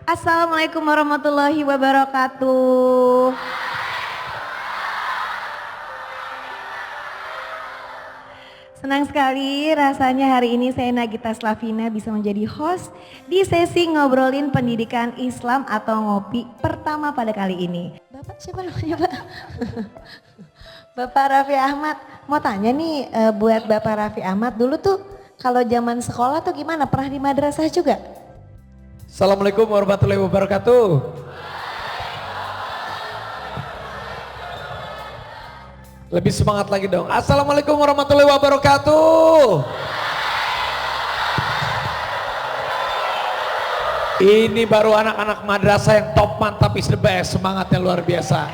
Assalamualaikum warahmatullahi wabarakatuh. Senang sekali rasanya hari ini saya Nagita Slavina bisa menjadi host di sesi ngobrolin pendidikan Islam atau ngopi pertama pada kali ini. Bapak siapa namanya Pak? Bapak Raffi Ahmad. Mau tanya nih buat Bapak Raffi Ahmad dulu tuh kalau zaman sekolah tuh gimana? Pernah di madrasah juga? Assalamualaikum warahmatullahi wabarakatuh. Lebih semangat lagi dong. Assalamualaikum warahmatullahi wabarakatuh. Ini baru anak-anak madrasah yang top, mantap, is the best. Semangatnya luar biasa.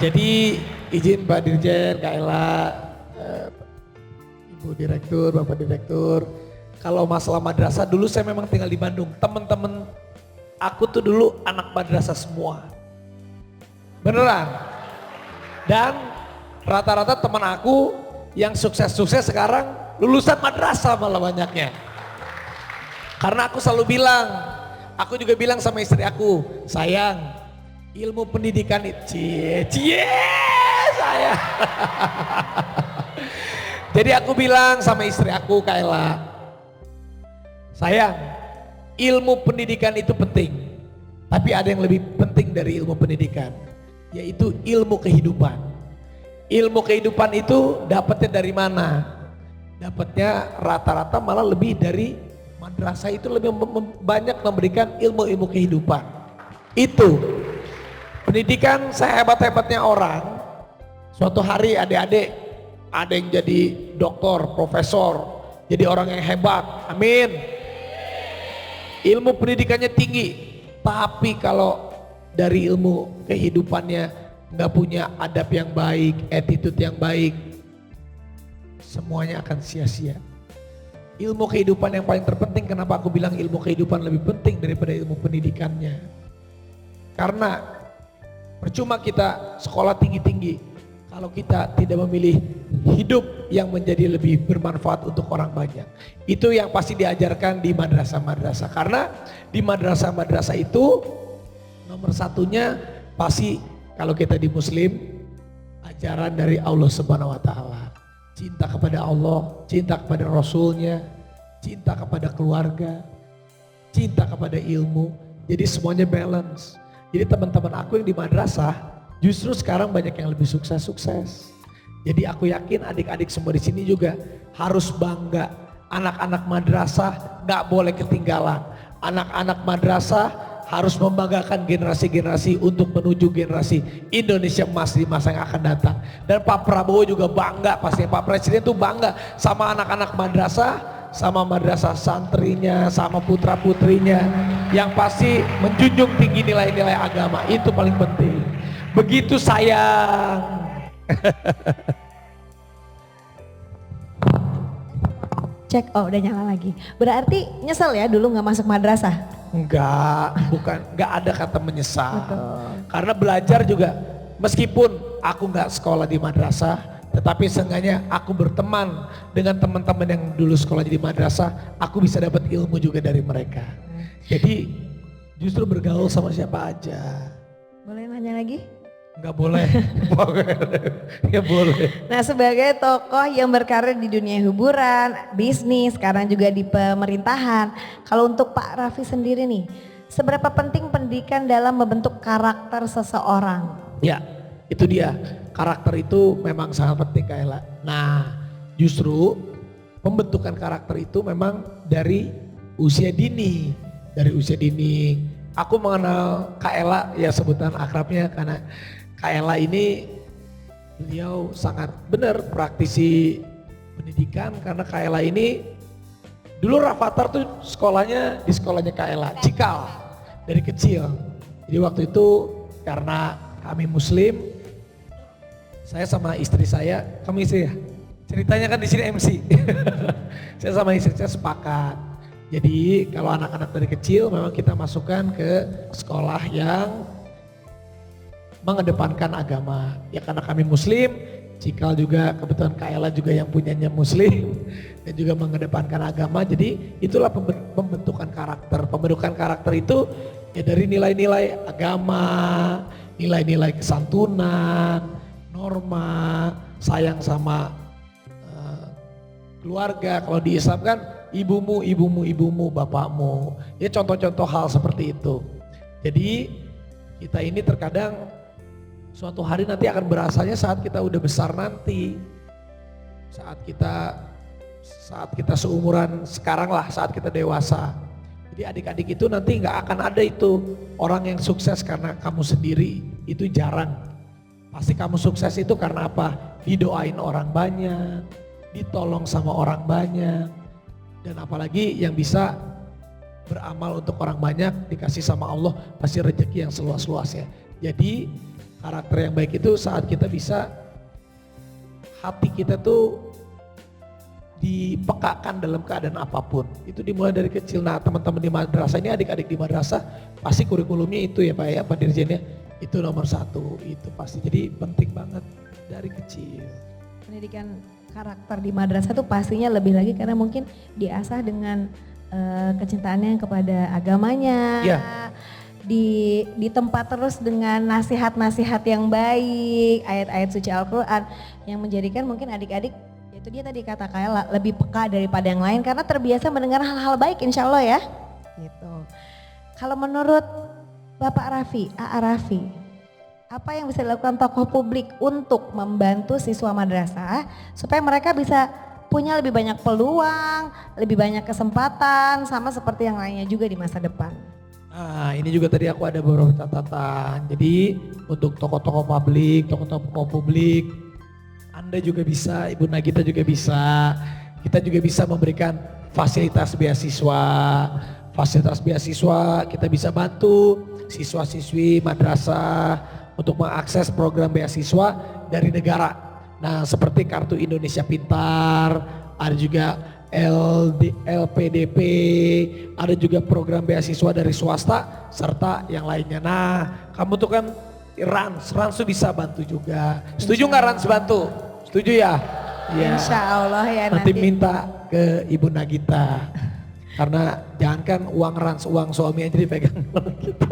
Jadi izin Pak Dirjen, Kak Ella, Ibu Direktur, Bapak Direktur. Kalau masalah madrasah dulu saya memang tinggal di Bandung. Teman-teman aku tuh dulu anak madrasah semua. Beneran. Dan rata-rata teman aku yang sukses-sukses sekarang lulusan madrasah malah banyaknya. Karena aku selalu bilang, aku juga bilang sama istri aku, sayang, ilmu pendidikan itu, sayang. Jadi aku bilang sama istri aku, Kayla, sayang, ilmu pendidikan itu penting, tapi ada yang lebih penting dari ilmu pendidikan, yaitu ilmu kehidupan. Ilmu kehidupan itu dapatnya dari mana? Dapatnya rata-rata malah lebih dari madrasah, itu lebih banyak memberikan ilmu-ilmu kehidupan. Itu pendidikan sehebat-hebatnya orang, suatu hari adik-adik ada yang jadi doktor, profesor, jadi orang yang hebat, amin. Ilmu pendidikannya tinggi, tapi kalau dari ilmu kehidupannya nggak punya adab yang baik, attitude yang baik, semuanya akan sia-sia. Ilmu kehidupan yang paling terpenting, kenapa aku bilang ilmu kehidupan lebih penting daripada ilmu pendidikannya? Karena percuma kita sekolah tinggi-tinggi kalau kita tidak memilih hidup yang menjadi lebih bermanfaat untuk orang banyak. Itu yang pasti diajarkan di madrasah-madrasah. Karena di madrasah-madrasah itu nomor satunya pasti kalau kita di Muslim, ajaran dari Allah Subhanahu wa Ta'ala. Cinta kepada Allah, cinta kepada Rasulnya, cinta kepada keluarga, cinta kepada ilmu. Jadi semuanya balance. Jadi teman-teman aku yang di madrasah justru sekarang banyak yang lebih sukses-sukses. Jadi aku yakin adik-adik semua di sini juga harus bangga. Anak-anak madrasah gak boleh ketinggalan. Anak-anak madrasah harus membanggakan generasi-generasi untuk menuju generasi Indonesia emas di masa yang akan datang. Dan Pak Prabowo juga bangga, pasti Pak Presiden tuh bangga sama anak-anak madrasah, sama madrasah santrinya, sama putra-putrinya yang pasti menjunjung tinggi nilai-nilai agama. Itu paling penting. Begitu sayang. Cek, oh udah nyala lagi. Berarti nyesel ya dulu gak masuk madrasah? Enggak ada kata menyesal. Betul. Karena belajar juga, meskipun aku nggak sekolah di madrasah, tetapi seenggaknya aku berteman dengan teman-teman yang dulu sekolah di madrasah, aku bisa dapat ilmu juga dari mereka. Jadi justru bergaul sama siapa aja. Boleh nanya lagi? Enggak boleh. Ya boleh. Nah, sebagai tokoh yang berkarir di dunia hiburan, bisnis, sekarang juga di pemerintahan. Kalau untuk Pak Raffi sendiri nih, seberapa penting pendidikan dalam membentuk karakter seseorang? Ya, itu dia. Karakter itu memang sangat penting, Kak Ella. Nah, justru pembentukan karakter itu memang dari usia dini. Dari usia dini. Aku mengenal Kak Ella, ya sebutan akrabnya karena Kak Ella ini beliau sangat benar praktisi pendidikan, karena Kak Ella ini dulu Rafathar tuh sekolahnya di sekolahnya Kak Ella, Cikal dari kecil. Jadi waktu itu karena kami Muslim, saya sama istri saya, kamu istri ya? Ceritanya kan di sini MC. Saya sama istri saya sepakat. Jadi kalau anak-anak dari kecil memang kita masukkan ke sekolah yang mengedepankan agama. Ya karena kami Muslim, Cikal juga kebetulan Kaela juga yang punyanya muslim dan juga mengedepankan agama. Jadi itulah pembentukan karakter. Pembentukan karakter itu ya dari nilai-nilai agama, nilai-nilai kesantunan, norma, sayang sama keluarga. Kalau di Islam kan ibumu, bapakmu. Ya contoh-contoh hal seperti itu. Jadi kita ini terkadang suatu hari nanti akan berasanya saat kita udah besar nanti. Saat kita seumuran sekarang lah, saat kita dewasa. Jadi adik-adik itu nanti nggak akan ada itu orang yang sukses karena kamu sendiri, itu jarang. Pasti kamu sukses itu karena apa? Didoain orang banyak, ditolong sama orang banyak. Dan apalagi yang bisa beramal untuk orang banyak, dikasih sama Allah, pasti rezeki yang seluas-luasnya. Jadi karakter yang baik itu saat kita bisa, hati kita tuh dipekakan dalam keadaan apapun. Itu dimulai dari kecil. Nah teman-teman di madrasah ini, adik-adik di madrasah pasti kurikulumnya itu ya Pak ya, Pak Dirjennya. Itu nomor 1, itu pasti. Jadi penting banget dari kecil. Pendidikan karakter di madrasah tuh pastinya lebih lagi karena mungkin diasah dengan kecintaannya kepada agamanya. Ya. Di tempat terus dengan nasihat-nasihat yang baik, ayat-ayat suci Al-Quran yang menjadikan mungkin adik-adik, itu dia tadi kata Kaela, lebih peka daripada yang lain karena terbiasa mendengar hal-hal baik insya Allah ya. Gitu. Kalau menurut Bapak Raffi, A.A. Raffi, apa yang bisa dilakukan tokoh publik untuk membantu siswa madrasah supaya mereka bisa punya lebih banyak peluang, lebih banyak kesempatan sama seperti yang lainnya juga di masa depan? Nah ini juga tadi aku ada beberapa catatan. Jadi untuk tokoh-tokoh publik, Anda juga bisa, Ibu Nagita juga bisa. Kita juga bisa memberikan fasilitas beasiswa. Fasilitas beasiswa kita bisa bantu siswa-siswi madrasah untuk mengakses program beasiswa dari negara. Nah seperti Kartu Indonesia Pintar, ada juga LPDP, ada juga program beasiswa dari swasta serta yang lainnya. Nah kamu tuh kan Rans tuh bisa bantu juga. Setuju nggak Rans bantu? Setuju ya? Ya. Insya Allah ya Nanti minta ke Ibu Nagita. Karena jangankan uang Rans, uang suami aja dipegang gitu.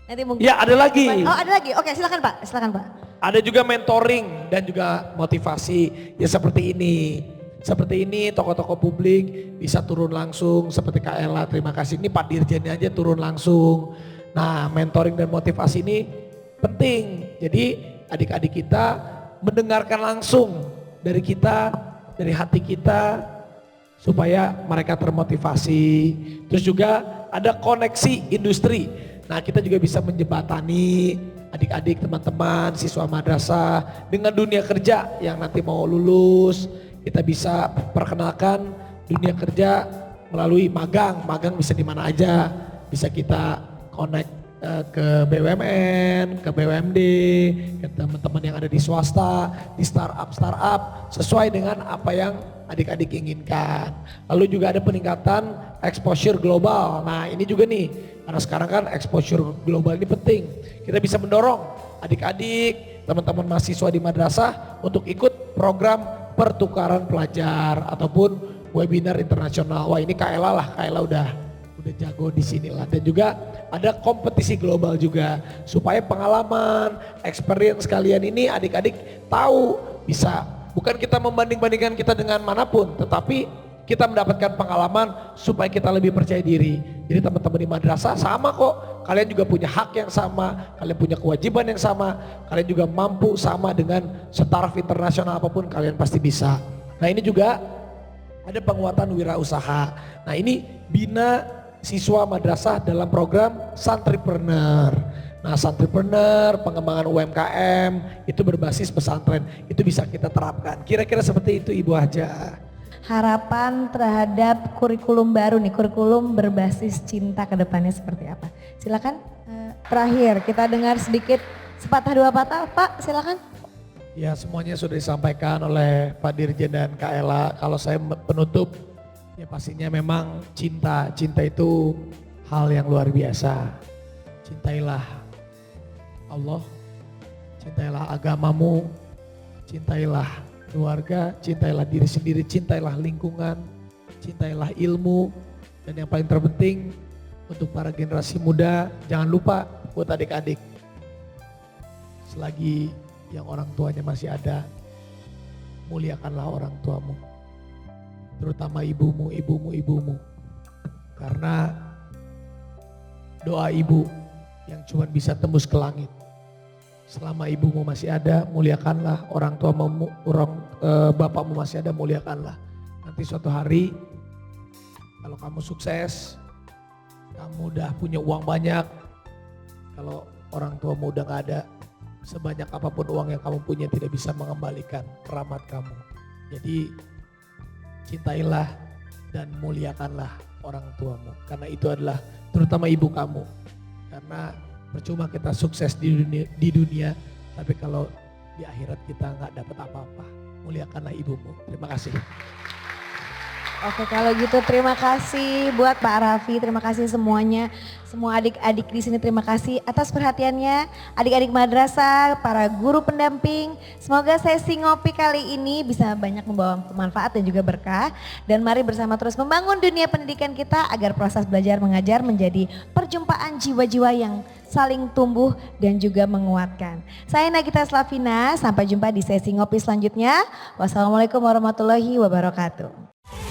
Nanti mungkin. Ya ada lagi. Oh ada lagi, oke silakan Pak, silakan Pak. Ada juga mentoring dan juga motivasi ya seperti ini. Seperti ini tokoh-tokoh publik bisa turun langsung seperti Kaela, terima kasih. Ini Pak Dirjennya aja turun langsung. Nah mentoring dan motivasi ini penting. Jadi adik-adik kita mendengarkan langsung dari kita, dari hati kita supaya mereka termotivasi. Terus juga ada koneksi industri. Nah kita juga bisa menjembatani adik-adik, teman-teman, siswa madrasah dengan dunia kerja yang nanti mau lulus. Kita bisa perkenalkan dunia kerja melalui magang. Magang bisa di mana aja. Bisa kita connect ke BUMN, ke BUMD, ke teman-teman yang ada di swasta, di startup sesuai dengan apa yang adik-adik inginkan. Lalu juga ada peningkatan exposure global. Nah ini juga nih, karena sekarang kan exposure global ini penting. Kita bisa mendorong adik-adik, teman-teman mahasiswa di madrasah untuk ikut program pertukaran pelajar ataupun webinar internasional. Wah ini Kaela lah, Kaela udah jago di sini lah. Dan juga ada kompetisi global juga supaya pengalaman, experience kalian ini adik-adik tahu bisa. Bukan kita membanding-bandingkan kita dengan manapun, tetapi kita mendapatkan pengalaman supaya kita lebih percaya diri. Jadi teman-teman di madrasah sama kok, kalian juga punya hak yang sama, kalian punya kewajiban yang sama, kalian juga mampu sama dengan startup internasional apapun kalian pasti bisa. Nah ini juga ada penguatan wirausaha. Nah ini bina siswa madrasah dalam program Santripreneur. Nah Santripreneur, pengembangan UMKM itu berbasis pesantren, itu bisa kita terapkan. Kira-kira seperti itu Ibu Haja. Harapan terhadap kurikulum baru nih, kurikulum berbasis cinta ke depannya seperti apa? Silakan terakhir kita dengar sedikit sepatah dua patah Pak, silakan. Ya semuanya sudah disampaikan oleh Pak Dirjen dan Kaela. Kalau saya penutup, ya pastinya memang cinta itu hal yang luar biasa. Cintailah Allah, cintailah agamamu, cintailah keluarga, cintailah diri sendiri, cintailah lingkungan, cintailah ilmu, dan yang paling terpenting untuk para generasi muda, jangan lupa buat adik-adik, selagi yang orang tuanya masih ada, muliakanlah orang tuamu, terutama ibumu, karena doa ibu yang cuma bisa tembus ke langit. Selama ibumu masih ada, muliakanlah. Orang tuamu, bapakmu masih ada, muliakanlah. Nanti suatu hari kalau kamu sukses, kamu udah punya uang banyak, kalau orang tuamu udah gak ada, sebanyak apapun uang yang kamu punya tidak bisa mengembalikan keramat kamu. Jadi cintailah dan muliakanlah orang tuamu, karena itu adalah terutama ibu kamu. Karena percuma kita sukses di dunia, tapi kalau di akhirat kita nggak dapat apa-apa. Muliakanlah ibumu. Terima kasih. Oke, kalau gitu terima kasih buat Pak Raffi, terima kasih semuanya, semua adik-adik di sini terima kasih atas perhatiannya, adik-adik madrasah, para guru pendamping. Semoga sesi ngopi kali ini bisa banyak membawa manfaat dan juga berkah. Dan mari bersama terus membangun dunia pendidikan kita agar proses belajar mengajar menjadi perjumpaan jiwa-jiwa yang saling tumbuh dan juga menguatkan. Saya Nagita Slavina, sampai jumpa di sesi ngopi selanjutnya. Wassalamualaikum warahmatullahi wabarakatuh.